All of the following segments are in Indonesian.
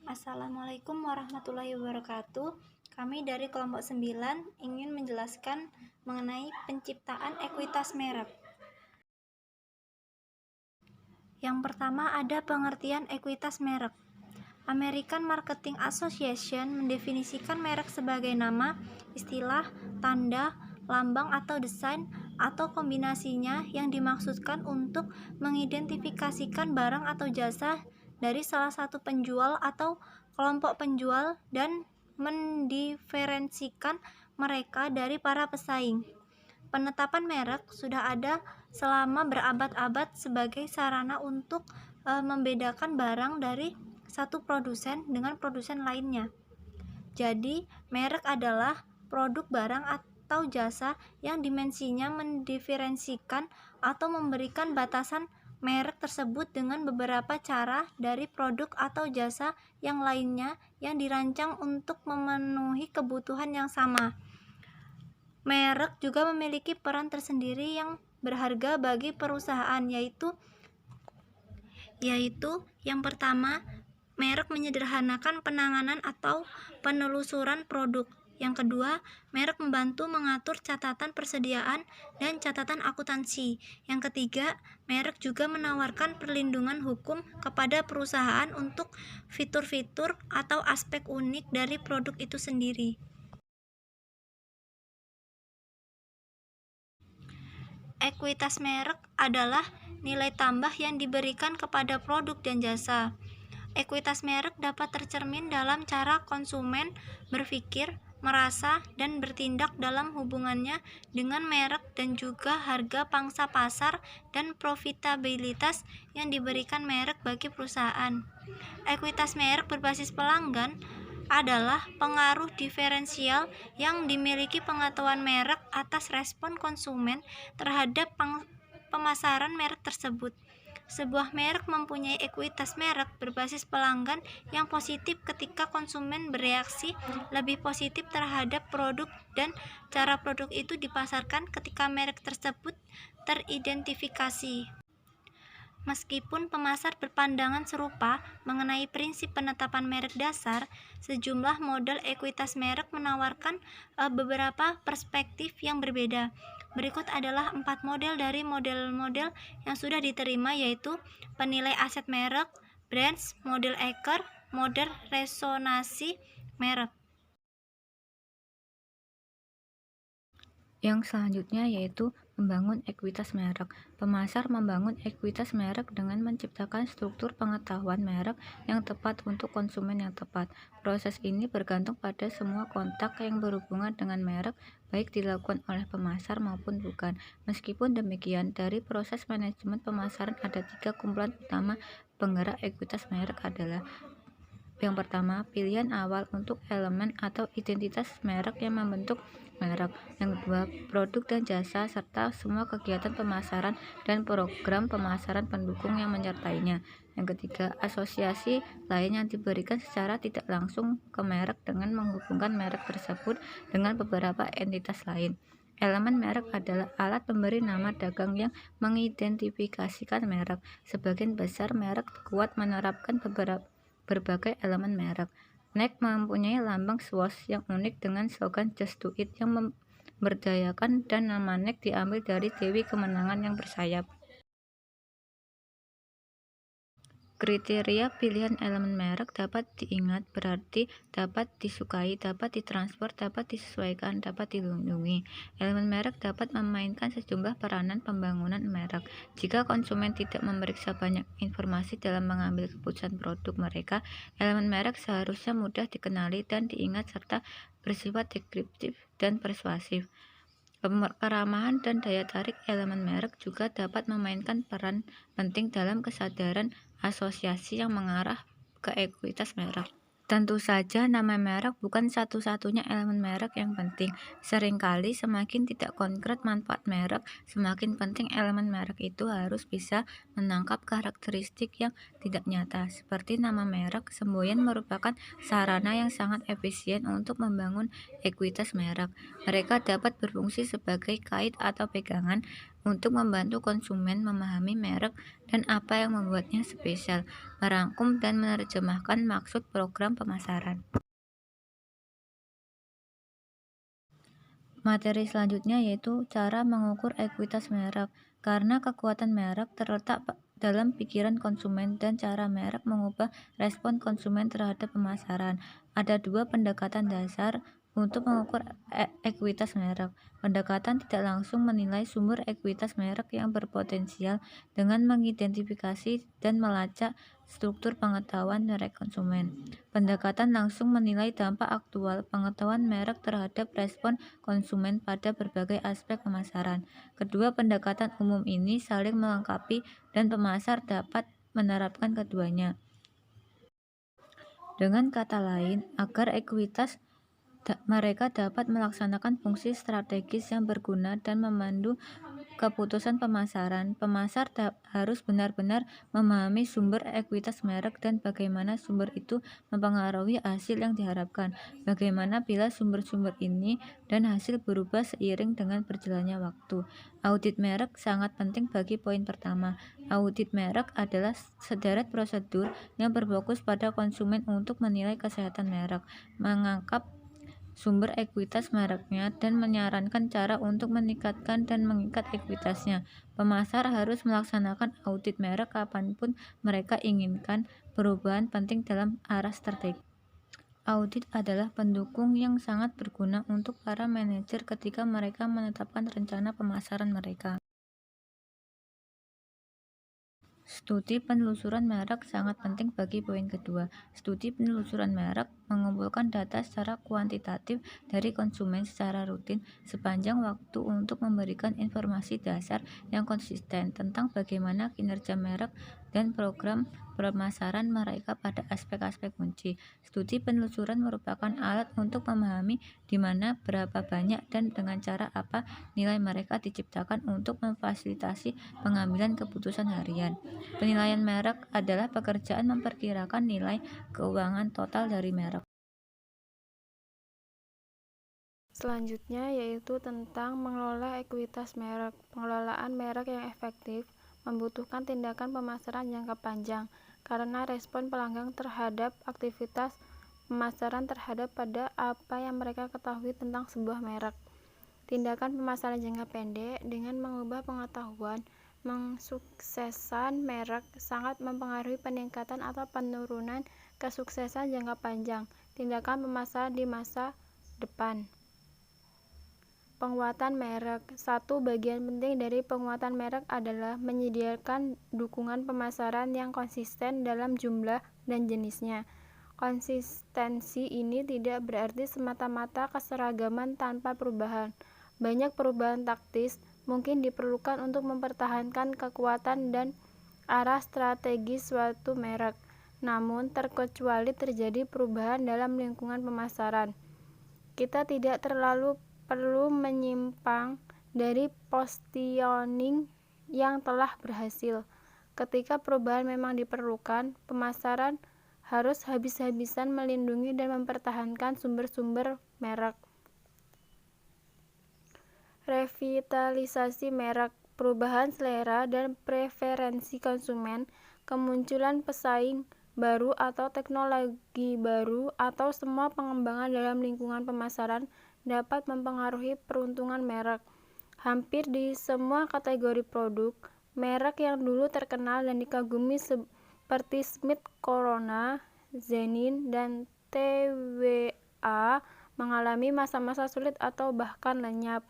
Assalamualaikum warahmatullahi wabarakatuh. Kami dari kelompok 9 ingin menjelaskan mengenai penciptaan ekuitas merek. Yang pertama ada pengertian ekuitas merek. American Marketing Association mendefinisikan merek sebagai nama, istilah, tanda, lambang atau desain atau kombinasinya yang dimaksudkan untuk mengidentifikasikan barang atau jasa dari salah satu penjual atau kelompok penjual dan mendiferensikan mereka dari para pesaing. Penetapan merek sudah ada selama berabad-abad sebagai sarana untuk membedakan barang dari satu produsen dengan produsen lainnya. Jadi, merek adalah produk barang atau jasa yang dimensinya mendiferensikan atau memberikan batasan merek tersebut dengan beberapa cara dari produk atau jasa yang lainnya yang dirancang untuk memenuhi kebutuhan yang sama. Merek juga memiliki peran tersendiri yang berharga bagi perusahaan, yaitu yang pertama, merek menyederhanakan penanganan atau penelusuran produk. Yang kedua, merek membantu mengatur catatan persediaan dan catatan akuntansi. Yang ketiga, merek juga menawarkan perlindungan hukum kepada perusahaan untuk fitur-fitur atau aspek unik dari produk itu sendiri. Ekuitas merek adalah nilai tambah yang diberikan kepada produk dan jasa. Ekuitas merek dapat tercermin dalam cara konsumen berpikir, merasa, dan bertindak dalam hubungannya dengan merek dan juga harga pangsa pasar dan profitabilitas yang diberikan merek bagi perusahaan. Ekuitas merek berbasis pelanggan adalah pengaruh diferensial yang dimiliki pengetahuan merek atas respon konsumen terhadap pemasaran merek tersebut. Sebuah merek mempunyai ekuitas merek berbasis pelanggan yang positif ketika konsumen bereaksi lebih positif terhadap produk dan cara produk itu dipasarkan ketika merek tersebut teridentifikasi. Meskipun pemasar berpandangan serupa mengenai prinsip penetapan merek dasar, sejumlah model ekuitas merek menawarkan beberapa perspektif yang berbeda. Berikut adalah 4 model dari model-model yang sudah diterima, yaitu penilai aset merek, brands, model Eker, model resonansi merek. Yang selanjutnya yaitu membangun ekuitas merek. Pemasar membangun ekuitas merek dengan menciptakan struktur pengetahuan merek yang tepat untuk konsumen yang tepat. Proses ini bergantung pada semua kontak yang berhubungan dengan merek, baik dilakukan oleh pemasar maupun bukan. Meskipun demikian, dari proses manajemen pemasaran ada 3 kumpulan utama penggerak ekuitas merek adalah: yang pertama, pilihan awal untuk elemen atau identitas merek yang membentuk merek. Yang kedua, produk dan jasa serta semua kegiatan pemasaran dan program pemasaran pendukung yang menyertainya. Yang ketiga, asosiasi lain yang diberikan secara tidak langsung ke merek dengan menghubungkan merek tersebut dengan beberapa entitas lain. Elemen merek adalah alat pemberi nama dagang yang mengidentifikasikan merek. Sebagian besar merek kuat menerapkan berbagai elemen merek. Nike mempunyai lambang swoosh yang unik dengan slogan "Just Do It" yang memberdayakan, dan nama Nike diambil dari Dewi Kemenangan yang bersayap. Kriteria pilihan elemen merek dapat diingat berarti dapat disukai, dapat ditransfer, dapat disesuaikan, dapat dilindungi. Elemen merek dapat memainkan sejumlah peranan pembangunan merek. Jika konsumen tidak memeriksa banyak informasi dalam mengambil keputusan produk mereka, elemen merek seharusnya mudah dikenali dan diingat serta bersifat deskriptif dan persuasif. Keramahan dan daya tarik elemen merek juga dapat memainkan peran penting dalam kesadaran asosiasi yang mengarah ke ekuitas merek. Tentu saja nama merek bukan satu-satunya elemen merek yang penting. Seringkali semakin tidak konkret manfaat merek, semakin penting elemen merek itu harus bisa menangkap karakteristik yang tidak nyata. Seperti nama merek, semboyan merupakan sarana yang sangat efisien untuk membangun ekuitas merek. Mereka dapat berfungsi sebagai kait atau pegangan untuk membantu konsumen memahami merek dan apa yang membuatnya spesial, merangkum dan menerjemahkan maksud program pemasaran. Materi selanjutnya yaitu cara mengukur ekuitas merek, karena kekuatan merek terletak dalam pikiran konsumen dan cara merek mengubah respon konsumen terhadap pemasaran. Ada dua pendekatan dasar untuk mengukur ekuitas merek. Pendekatan tidak langsung menilai sumber ekuitas merek yang berpotensial dengan mengidentifikasi dan melacak struktur pengetahuan merek konsumen. Pendekatan langsung menilai dampak aktual pengetahuan merek terhadap respon konsumen pada berbagai aspek pemasaran. Kedua pendekatan umum ini saling melengkapi dan pemasar dapat menerapkan keduanya. Dengan kata lain, agar ekuitas mereka dapat melaksanakan fungsi strategis yang berguna dan memandu keputusan pemasaran. Pemasar harus benar-benar memahami sumber ekuitas merek dan bagaimana sumber itu mempengaruhi hasil yang diharapkan. Bagaimana bila sumber-sumber ini dan hasil berubah seiring dengan berjalannya waktu. Audit merek sangat penting bagi poin pertama. Audit merek adalah sederet prosedur yang berfokus pada konsumen untuk menilai kesehatan merek, mengangkat sumber ekuitas mereknya, dan menyarankan cara untuk meningkatkan dan mengikat ekuitasnya. Pemasar harus melaksanakan audit merek kapanpun mereka inginkan perubahan penting dalam arah strategi. Audit adalah pendukung yang sangat berguna untuk para manajer ketika mereka menetapkan rencana pemasaran mereka. Studi penelusuran merek sangat penting bagi poin kedua. Studi penelusuran merek mengumpulkan data secara kuantitatif dari konsumen secara rutin sepanjang waktu untuk memberikan informasi dasar yang konsisten tentang bagaimana kinerja merek dan program pemasaran mereka pada aspek-aspek kunci. Studi penelusuran merupakan alat untuk memahami di mana, berapa banyak, dan dengan cara apa nilai mereka diciptakan untuk memfasilitasi pengambilan keputusan harian. Penilaian merek adalah pekerjaan memperkirakan nilai keuangan total dari merek. Selanjutnya yaitu tentang mengelola ekuitas merek. Pengelolaan merek yang efektif membutuhkan tindakan pemasaran jangka panjang karena respon pelanggan terhadap aktivitas pemasaran terhadap pada apa yang mereka ketahui tentang sebuah merek. Tindakan pemasaran jangka pendek dengan mengubah pengetahuan mengsuksesan merek sangat mempengaruhi peningkatan atau penurunan kesuksesan jangka panjang tindakan pemasaran di masa depan. Penguatan merek. Satu bagian penting dari penguatan merek adalah menyediakan dukungan pemasaran yang konsisten dalam jumlah dan jenisnya. Konsistensi ini tidak berarti semata-mata keseragaman tanpa perubahan. Banyak perubahan taktis mungkin diperlukan untuk mempertahankan kekuatan dan arah strategi suatu merek. Namun, terkecuali terjadi perubahan dalam lingkungan pemasaran, kita tidak terlalu perlu menyimpang dari positioning yang telah berhasil. Ketika perubahan memang diperlukan, pemasaran harus habis-habisan melindungi dan mempertahankan sumber-sumber merek. Revitalisasi merek, perubahan selera dan preferensi konsumen, kemunculan pesaing baru atau teknologi baru, atau semua pengembangan dalam lingkungan pemasaran dapat mempengaruhi peruntungan merek. Hampir di semua kategori produk, merek yang dulu terkenal dan dikagumi seperti Smith Corona, Zenin, dan TWA mengalami masa-masa sulit atau bahkan lenyap.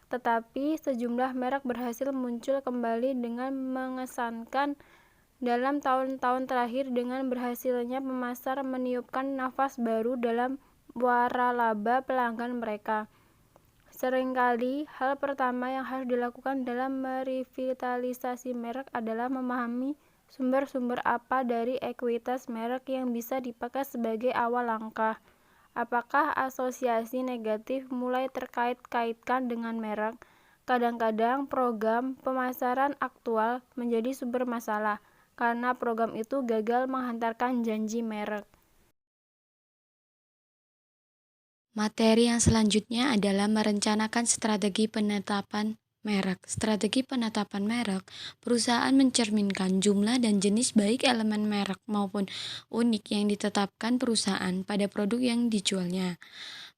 Tetapi sejumlah merek berhasil muncul kembali dengan mengesankan dalam tahun-tahun terakhir dengan berhasilnya pemasar meniupkan nafas baru dalam waralaba pelanggan mereka. Seringkali hal pertama yang harus dilakukan dalam merevitalisasi merek adalah memahami sumber-sumber apa dari ekuitas merek yang bisa dipakai sebagai awal langkah. Apakah asosiasi negatif mulai terkait-kaitkan dengan merek? Kadang-kadang program pemasaran aktual menjadi sumber masalah karena program itu gagal menghantarkan janji merek. Materi yang selanjutnya adalah merencanakan strategi penetapan merek. Strategi penetapan merek, perusahaan mencerminkan jumlah dan jenis baik elemen merek maupun unik yang ditetapkan perusahaan pada produk yang dijualnya.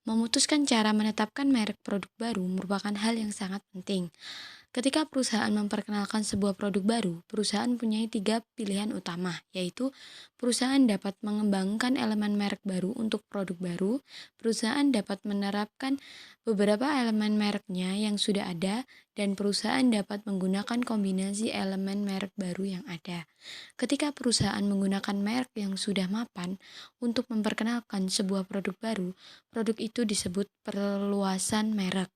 Memutuskan cara menetapkan merek produk baru merupakan hal yang sangat penting. Ketika perusahaan memperkenalkan sebuah produk baru, perusahaan mempunyai 3 pilihan utama, yaitu perusahaan dapat mengembangkan elemen merek baru untuk produk baru, perusahaan dapat menerapkan beberapa elemen mereknya yang sudah ada, dan perusahaan dapat menggunakan kombinasi elemen merek baru yang ada. Ketika perusahaan menggunakan merek yang sudah mapan untuk memperkenalkan sebuah produk baru, produk itu disebut perluasan merek.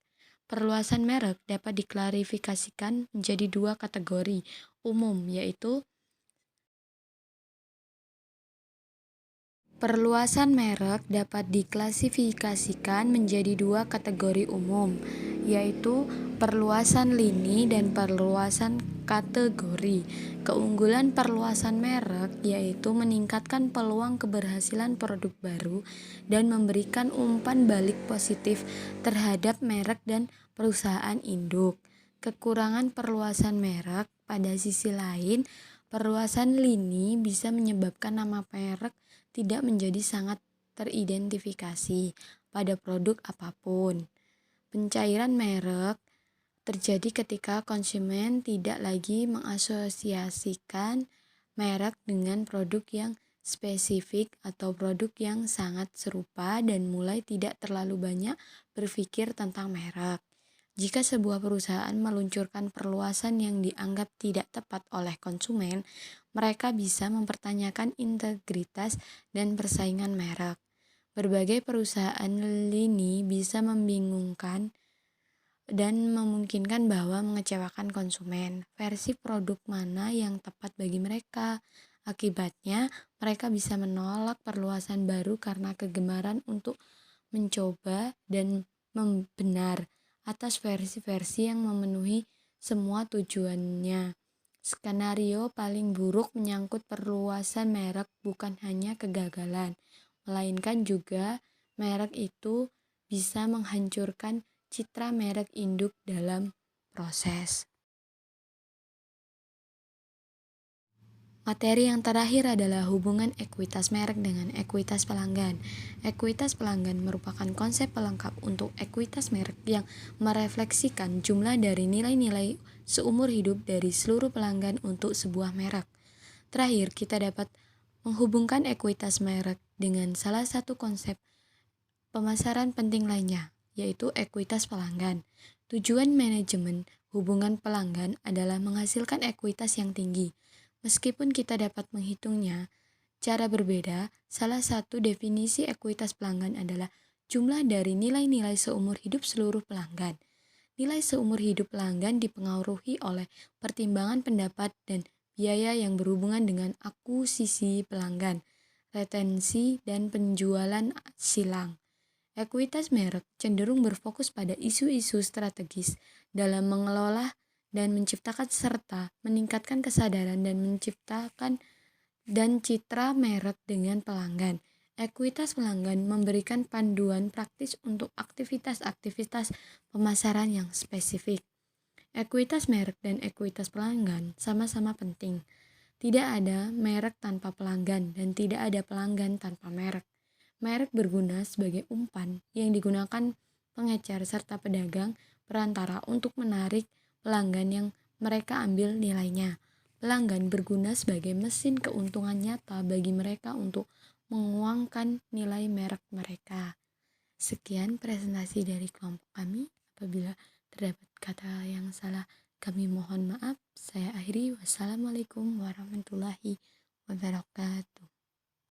Perluasan merek dapat diklarifikasikan menjadi 2 kategori umum, yaitu perluasan merek dapat diklasifikasikan menjadi 2 kategori umum, yaitu perluasan lini dan perluasan kategori. Keunggulan perluasan merek yaitu meningkatkan peluang keberhasilan produk baru dan memberikan umpan balik positif terhadap merek dan perusahaan induk. Kekurangan perluasan merek pada sisi lain, perluasan lini bisa menyebabkan nama merek tidak menjadi sangat teridentifikasi pada produk apapun. Pencairan merek terjadi ketika konsumen tidak lagi mengasosiasikan merek dengan produk yang spesifik atau produk yang sangat serupa dan mulai tidak terlalu banyak berpikir tentang merek. Jika sebuah perusahaan meluncurkan perluasan yang dianggap tidak tepat oleh konsumen, mereka bisa mempertanyakan integritas dan persaingan merek. Berbagai perusahaan lini bisa membingungkan dan memungkinkan bahwa mengecewakan konsumen. Versi produk mana yang tepat bagi mereka? Akibatnya, mereka bisa menolak perluasan baru karena kegemaran untuk mencoba dan membenar atas versi-versi yang memenuhi semua tujuannya. Skenario paling buruk menyangkut perluasan merek bukan hanya kegagalan, melainkan juga merek itu bisa menghancurkan citra merek induk dalam proses. Materi yang terakhir adalah hubungan ekuitas merek dengan ekuitas pelanggan. Ekuitas pelanggan merupakan konsep pelengkap untuk ekuitas merek yang merefleksikan jumlah dari nilai-nilai seumur hidup dari seluruh pelanggan untuk sebuah merek. Terakhir, kita dapat menghubungkan ekuitas merek dengan salah satu konsep pemasaran penting lainnya, yaitu ekuitas pelanggan. Tujuan manajemen hubungan pelanggan adalah menghasilkan ekuitas yang tinggi. Meskipun kita dapat menghitungnya cara berbeda, salah satu definisi ekuitas pelanggan adalah jumlah dari nilai-nilai seumur hidup seluruh pelanggan. Nilai seumur hidup pelanggan dipengaruhi oleh pertimbangan pendapat dan biaya yang berhubungan dengan akuisisi pelanggan, retensi, dan penjualan silang. Ekuitas merek cenderung berfokus pada isu-isu strategis dalam mengelola dan menciptakan serta meningkatkan kesadaran dan menciptakan dan citra merek dengan pelanggan. Ekuitas pelanggan memberikan panduan praktis untuk aktivitas-aktivitas pemasaran yang spesifik. Ekuitas merek dan ekuitas pelanggan sama-sama penting. Tidak ada merek tanpa pelanggan dan tidak ada pelanggan tanpa merek. Merek berguna sebagai umpan yang digunakan pengecer serta pedagang perantara untuk menarik pelanggan yang mereka ambil nilainya. Pelanggan berguna sebagai mesin keuntungan nyata bagi mereka untuk menguangkan nilai merek mereka. Sekian presentasi dari kelompok kami. Apabila terdapat kata yang salah, kami mohon maaf. Saya akhiri. Wassalamualaikum warahmatullahi wabarakatuh.